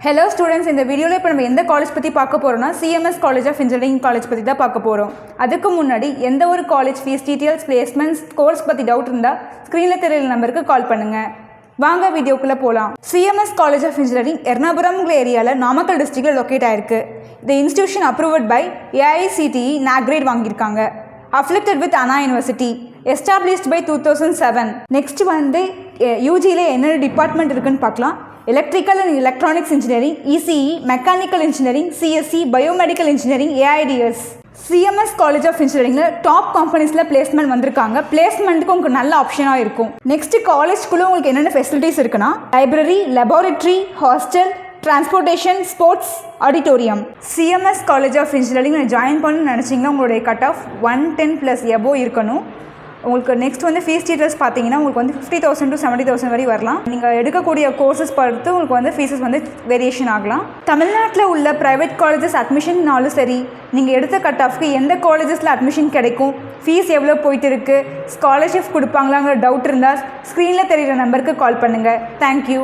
Hello students, இந்த வீடியோவில் இப்போ நம்ம எந்த காலேஜ் பற்றி பார்க்க போகிறோம்னா CMS college of engineering college பற்றி தான் பார்க்க போகிறோம். அதுக்கு முன்னாடி எந்த ஒரு college fees details, placements, course பற்றி டவுட் இருந்தால் ஸ்க்ரீனில் தெரியல நம்பருக்கு கால் பண்ணுங்கள். வாங்க வீடியோக்குள்ளே போகலாம். சிஎம்எஸ் காலேஜ் ஆஃப் இன்ஜினியரிங் எர்ணாபுரம்ங்கிற ஏரியாவில் நாமக்கல் டிஸ்ட்ரிக்டில் லொக்கேட் ஆயிருக்கு. இந்த institution approved by AICTE NAC grade வாங்கியிருக்காங்க. Affiliated with Anna University, established by 2007. Next வந்து யூஜியில் என்னென்ன டிபார்ட்மெண்ட் இருக்குன்னு பார்க்கலாம். Electrical and electronics engineering, ECE, mechanical engineering, CSE, biomedical engineering, AIDS. CMS college of இன்ஜினியரிங்கில் டாப் கம்பெனிஸில் பிளேஸ்மெண்ட் வந்திருக்காங்க. பிளேஸ்மெண்ட்டுக்கு உங்களுக்கு நல்ல ஆப்ஷனாக இருக்கும். நெக்ஸ்ட் காலேஜ்குள்ளே உங்களுக்கு என்னென்ன ஃபெசிலிட்டிஸ் இருக்குன்னா library, laboratory, hostel, transportation, sports, auditorium. CMS college of engineering join பண்ணணும்னு நினச்சிங்கன்னா உங்களுடைய கட் ஆஃப் 110+ எபோவ் இருக்கணும். உங்களுக்கு நெக்ஸ்ட் வந்து ஃபீஸ் டீட்டெயில்ஸ் பார்த்தீங்கன்னா உங்களுக்கு வந்து 50,000 to 70,000 வரை வரலாம். நீங்கள் எடுக்கக்கூடிய கோர்சஸ் பொறுத்து உங்களுக்கு வந்து ஃபீஸஸ் வந்து வேரியேஷன் ஆகலாம். தமிழ்நாட்டில் உள்ள ப்ரைவேட் காலேஜஸ் அட்மிஷன்னாலும் சரி, நீங்கள் எடுத்த கட் ஆஃப்க்கு எந்த காலேஜஸில் அட்மிஷன் கிடைக்கும், ஃபீஸ் எவ்வளோ போயிட்டு இருக்குது, ஸ்காலர்ஷிப் கொடுப்பாங்களாங்கிற டவுட் இருந்தால் ஸ்க்ரீனில் தெரிகிற நம்பருக்கு கால் பண்ணுங்கள். தேங்க்யூ.